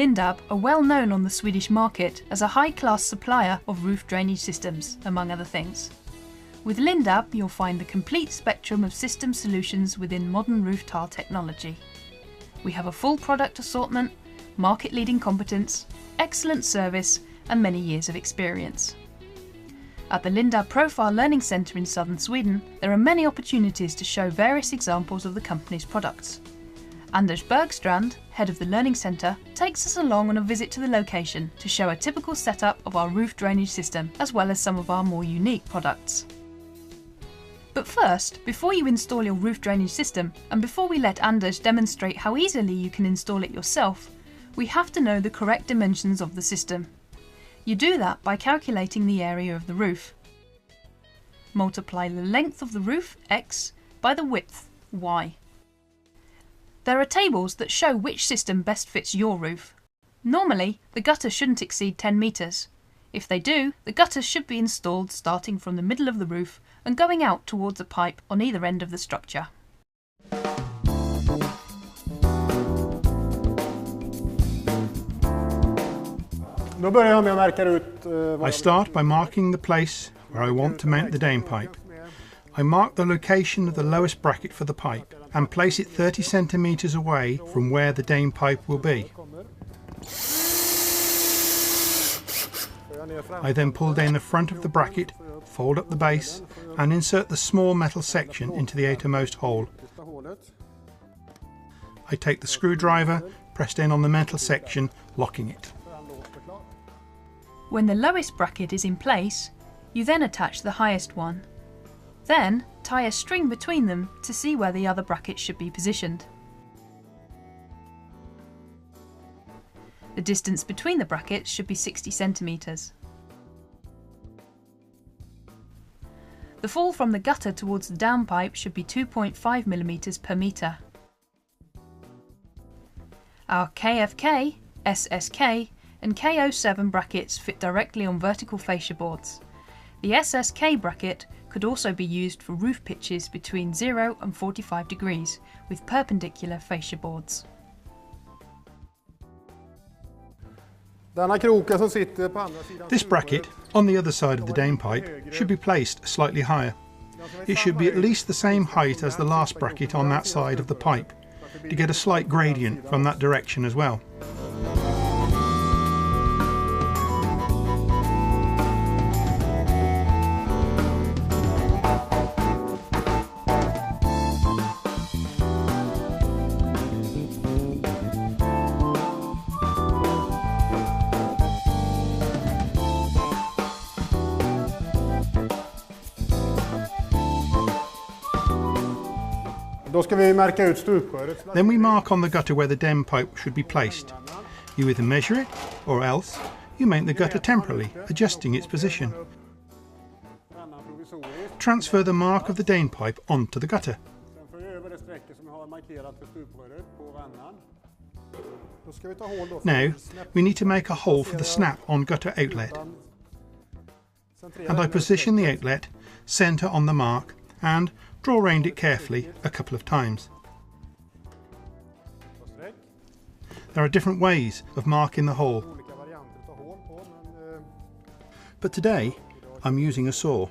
Lindab are well known on the Swedish market as a high-class supplier of roof drainage systems, among other things. With Lindab, you'll find the complete spectrum of system solutions within modern roof tile technology. We have a full product assortment, market-leading competence, excellent service, and many years of experience. At the Lindab Profile Learning Centre in southern Sweden, there are many opportunities to show various examples of the company's products. Anders Bergstrand, head of the Learning Centre, takes us along on a visit to the location to show a typical setup of our roof drainage system, as well as some of our more unique products. But first, before you install your roof drainage system, and before we let Anders demonstrate how easily you can install it yourself, we have to know the correct dimensions of the system. You do that by calculating the area of the roof. Multiply the length of the roof, x, by the width, y. There are tables that show which system best fits your roof. Normally, the gutter shouldn't exceed 10 metres. If they do, the gutters should be installed starting from the middle of the roof and going out towards a pipe on either end of the structure. I start by marking the place where I want to mount the down pipe. I mark the location of the lowest bracket for the pipe and place it 30 centimetres away from where the down pipe will be. I then pull down the front of the bracket, fold up the base and insert the small metal section into the outermost hole. I take the screwdriver, press down on the metal section, locking it. When the lowest bracket is in place, you then attach the highest one. Then tie a string between them to see where the other bracket should be positioned. The distance between the brackets should be 60 centimetres. The fall from the gutter towards the downpipe should be 2.5 mm per metre. Our KFK, SSK and KO7 brackets fit directly on vertical fascia boards. The SSK bracket could also be used for roof pitches between 0 and 45 degrees with perpendicular fascia boards. This bracket, on the other side of the downpipe, should be placed slightly higher. It should be at least the same height as the last bracket on that side of the pipe, to get a slight gradient from that direction as well. Then we mark on the gutter where the down pipe should be placed. You either measure it, or else you mount the gutter temporarily, adjusting its position. Transfer the mark of the down pipe onto the gutter. Now we need to make a hole for the snap-on gutter outlet. And I position the outlet centre on the mark and draw round it carefully a couple of times. There are different ways of marking the hole, but today I'm using a saw.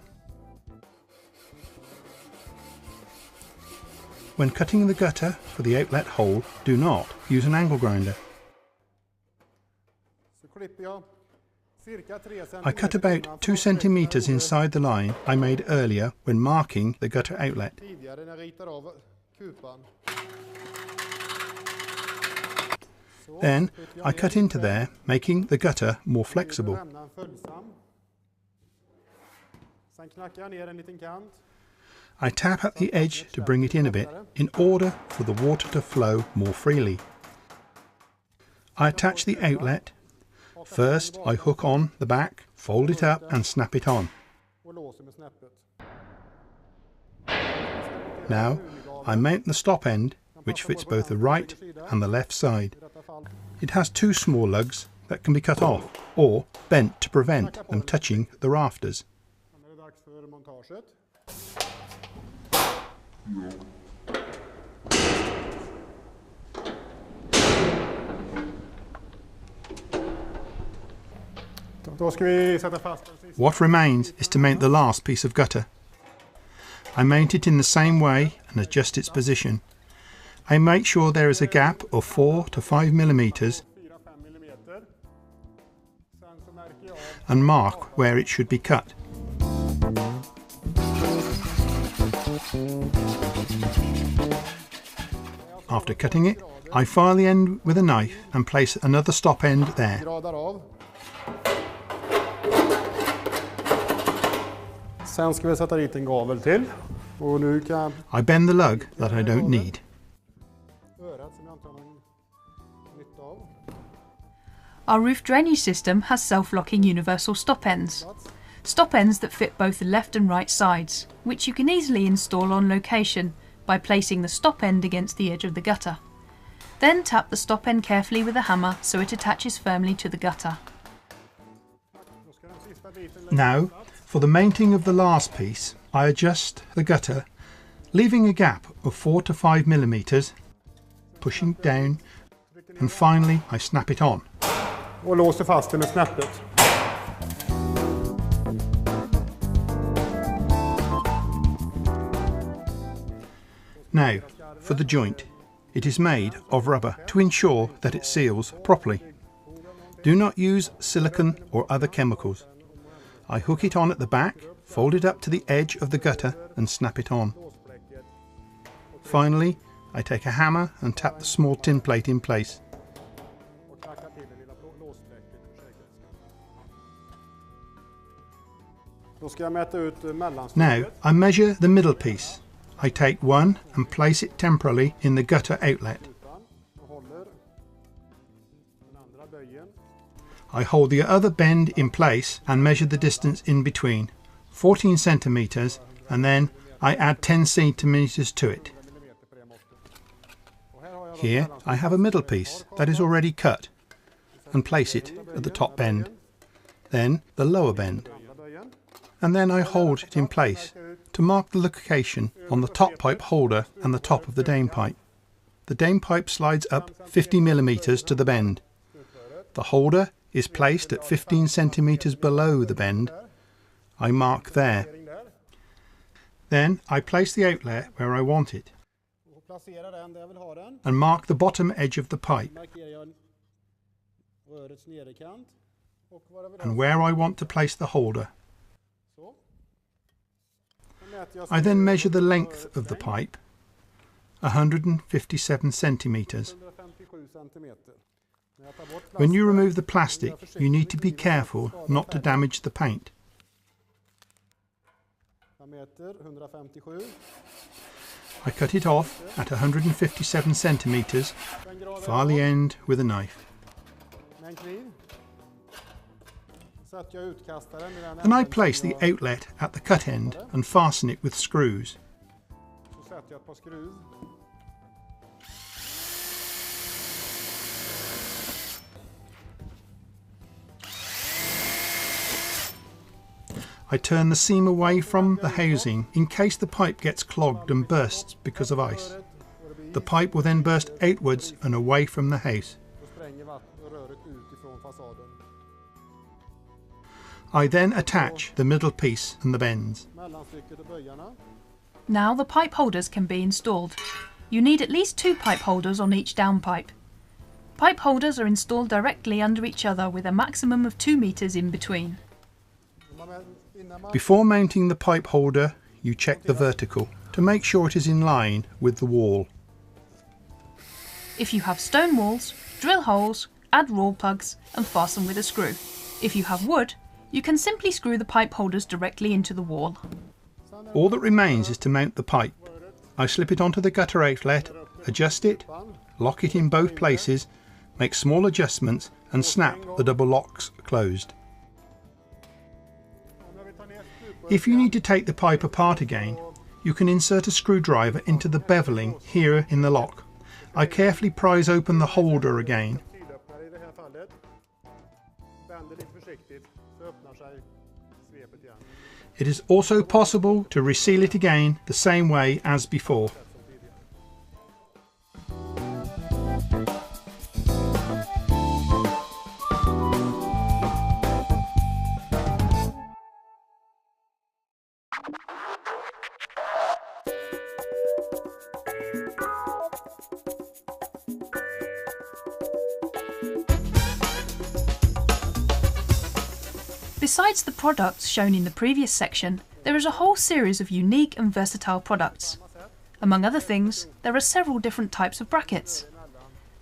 When cutting the gutter for the outlet hole, do not use an angle grinder. I cut about 2 centimetres inside the line I made earlier when marking the gutter outlet. Then I cut into there, making the gutter more flexible. I tap at the edge to bring it in a bit in order for the water to flow more freely. I attach the outlet. First, I hook on the back, fold it up and snap it on. Now, I mount the stop end, which fits both the right and the left side. It has 2 small lugs that can be cut off or bent to prevent them touching the rafters. What remains is to mount the last piece of gutter. I mount it in the same way and adjust its position. I make sure there is a gap of 4 to 5 millimeters and mark where it should be cut. After cutting it, I file the end with a knife and place another stop end there. I bend the lug that I don't need. Our roof drainage system has self-locking universal stop ends. Stop ends that fit both the left and right sides, which you can easily install on location by placing the stop end against the edge of the gutter. Then tap the stop end carefully with a hammer so it attaches firmly to the gutter. Now, for the mounting of the last piece, I adjust the gutter, leaving a gap of 4 to 5 millimeters, pushing down, and finally I snap it on. Och låser fast det med snäppet. Now, for the joint. It is made of rubber to ensure that it seals properly. Do not use silicone or other chemicals. I hook it on at the back, fold it up to the edge of the gutter and snap it on. Finally, I take a hammer and tap the small tin plate in place. Now, I measure the middle piece. I take one and place it temporarily in the gutter outlet. I hold the other bend in place and measure the distance in between, 14 centimeters, and then I add 10 centimeters to it. Here I have a middle piece that is already cut and place it at the top bend, then the lower bend, and then I hold it in place to mark the location on the top pipe holder and the top of the dame pipe. The dame pipe slides up 50 millimeters to the bend. The holder is placed at 15 centimeters below the bend. I mark there. Then I place the outlet where I want it and mark the bottom edge of the pipe and where I want to place the holder. I then measure the length of the pipe, 157 centimeters. When you remove the plastic, you need to be careful not to damage the paint. I cut it off at 157 centimeters, file the end with a knife. Then I place the outlet at the cut end and fasten it with screws. I turn the seam away from the housing in case the pipe gets clogged and bursts because of ice. The pipe will then burst outwards and away from the house. I then attach the middle piece and the bends. Now the pipe holders can be installed. You need at least 2 pipe holders on each downpipe. Pipe holders are installed directly under each other with a maximum of 2 meters in between. Before mounting the pipe holder, you check the vertical to make sure it is in line with the wall. If you have stone walls, drill holes, add raw plugs and fasten with a screw. If you have wood, you can simply screw the pipe holders directly into the wall. All that remains is to mount the pipe. I slip it onto the gutter outlet, adjust it, lock it in both places, make small adjustments and snap the double locks closed. If you need to take the pipe apart again, you can insert a screwdriver into the beveling here in the lock. I carefully prise open the holder again. It is also possible to reseal it again the same way as before. Besides the products shown in the previous section, there is a whole series of unique and versatile products. Among other things, there are several different types of brackets.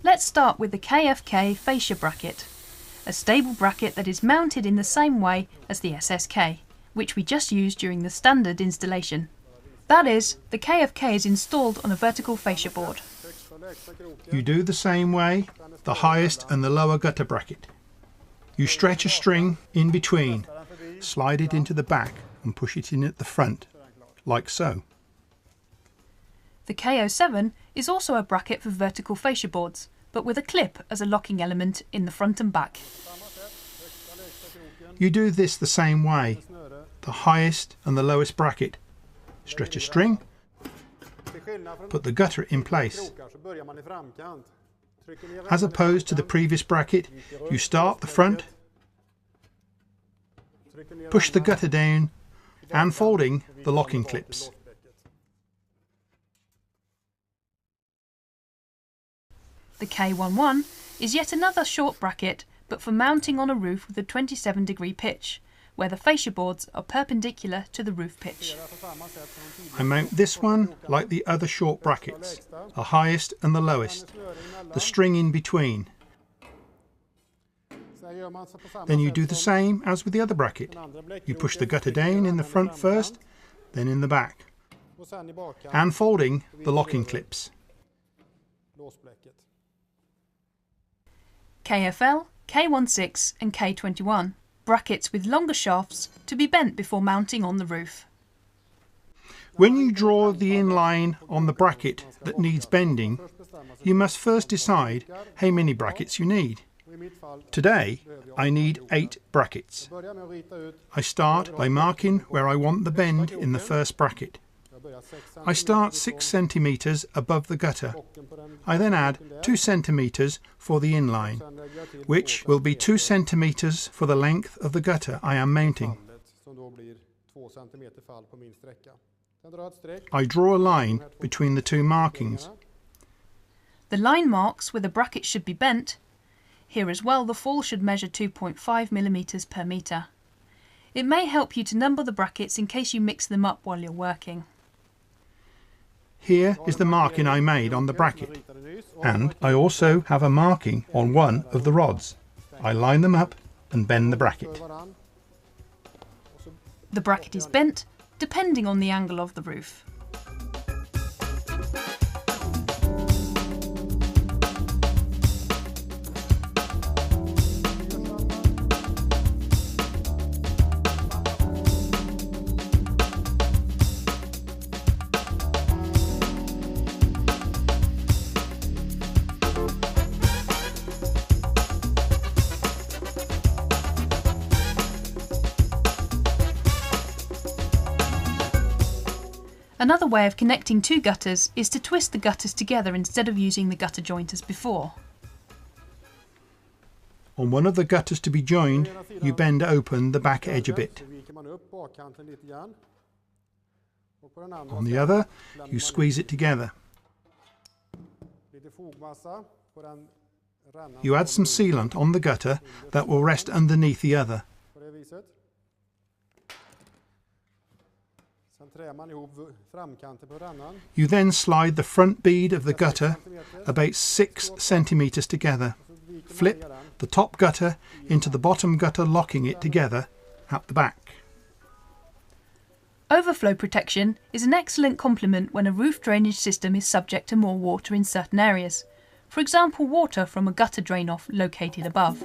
Let's start with the KFK fascia bracket, a stable bracket that is mounted in the same way as the SSK, which we just used during the standard installation. That is, the KFK is installed on a vertical fascia board. You do the same way, the highest and the lower gutter bracket. You stretch a string in between, slide it into the back and push it in at the front, like so. The KO7 is also a bracket for vertical fascia boards, but with a clip as a locking element in the front and back. You do this the same way, the highest and the lowest bracket. Stretch a string, put the gutter in place. As opposed to the previous bracket, you start the front, push the gutter down and folding the locking clips. The K11 is yet another short bracket, but for mounting on a roof with a 27-degree pitch, where the fascia boards are perpendicular to the roof pitch. I mount this one like the other short brackets, the highest and the lowest, the string in between. Then you do the same as with the other bracket. You push the gutter down in the front first, then in the back, and folding the locking clips. KFL, K16 and K21, brackets with longer shafts to be bent before mounting on the roof. When you draw the inline on the bracket that needs bending, you must first decide how many brackets you need. Today, I need 8 brackets. I start by marking where I want the bend in the first bracket. I start 6 centimetres above the gutter. I then add 2 centimetres for the inline, which will be 2 centimetres for the length of the gutter I am mounting. I draw a line between the 2 markings. The line marks where the bracket should be bent. Here as well, the fall should measure 2.5 millimetres per metre. It may help you to number the brackets in case you mix them up while you're working. Here is the marking I made on the bracket, and I also have a marking on one of the rods. I line them up and bend the bracket. The bracket is bent depending on the angle of the roof. Another way of connecting 2 gutters is to twist the gutters together instead of using the gutter joint as before. On one of the gutters to be joined, you bend open the back edge a bit. On the other, you squeeze it together. You add some sealant on the gutter that will rest underneath the other. You then slide the front bead of the gutter about 6 centimetres together. Flip the top gutter into the bottom gutter, locking it together at the back. Overflow protection is an excellent complement when a roof drainage system is subject to more water in certain areas. For example, water from a gutter drain-off located above.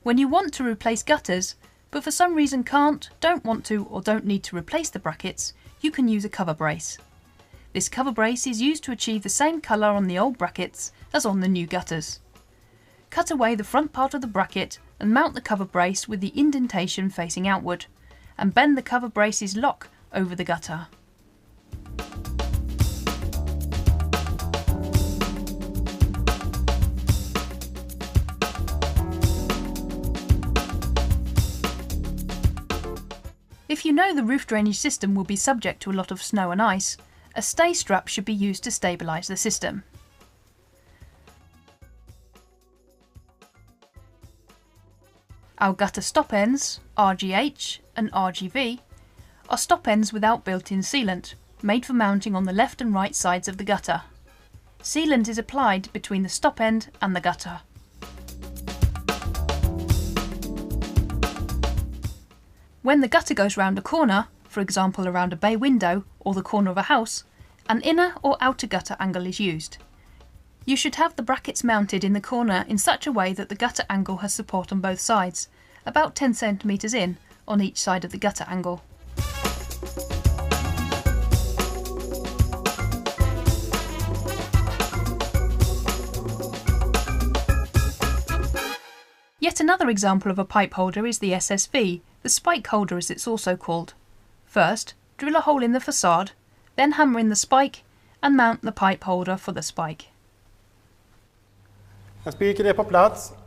When you want to replace gutters, but for some reason can't, don't want to, or don't need to replace the brackets, you can use a cover brace. This cover brace is used to achieve the same colour on the old brackets as on the new gutters. Cut away the front part of the bracket and mount the cover brace with the indentation facing outward, and bend the cover brace's lock over the gutter. If you know the roof drainage system will be subject to a lot of snow and ice, a stay strap should be used to stabilise the system. Our gutter stop ends, RGH and RGV, are stop ends without built-in sealant, made for mounting on the left and right sides of the gutter. Sealant is applied between the stop end and the gutter. When the gutter goes round a corner, for example around a bay window or the corner of a house, an inner or outer gutter angle is used. You should have the brackets mounted in the corner in such a way that the gutter angle has support on both sides, about 10 cm in on each side of the gutter angle. Yet another example of a pipe holder is the SSV, the spike holder as it's also called. First, drill a hole in the facade, then hammer in the spike and mount the pipe holder for the spike.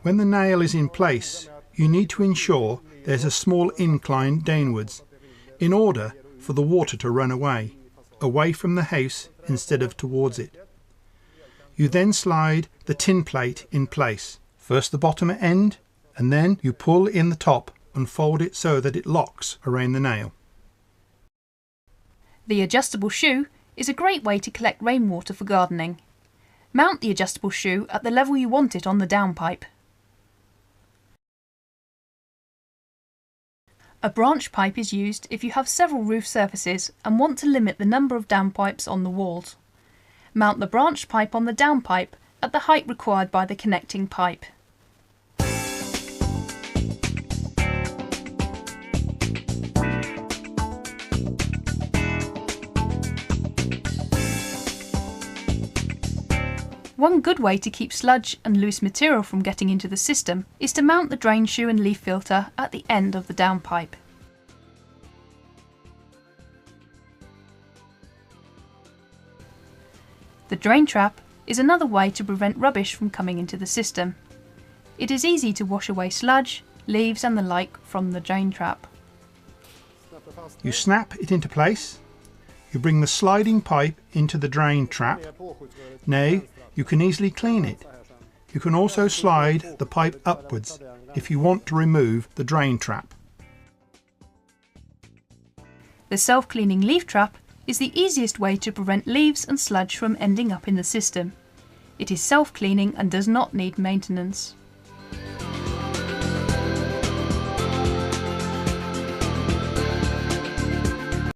When the nail is in place, you need to ensure there's a small incline downwards, in order for the water to run away from the house instead of towards it. You then slide the tin plate in place, first the bottom end, and then you pull in the top and fold it so that it locks around the nail. The adjustable shoe is a great way to collect rainwater for gardening. Mount the adjustable shoe at the level you want it on the downpipe. A branch pipe is used if you have several roof surfaces and want to limit the number of downpipes on the walls. Mount the branch pipe on the downpipe at the height required by the connecting pipe. One good way to keep sludge and loose material from getting into the system is to mount the drain shoe and leaf filter at the end of the downpipe. The drain trap is another way to prevent rubbish from coming into the system. It is easy to wash away sludge, leaves and the like from the drain trap. You snap it into place. You bring the sliding pipe into the drain trap. Now you can easily clean it. You can also slide the pipe upwards if you want to remove the drain trap. The self-cleaning leaf trap is the easiest way to prevent leaves and sludge from ending up in the system. It is self-cleaning and does not need maintenance.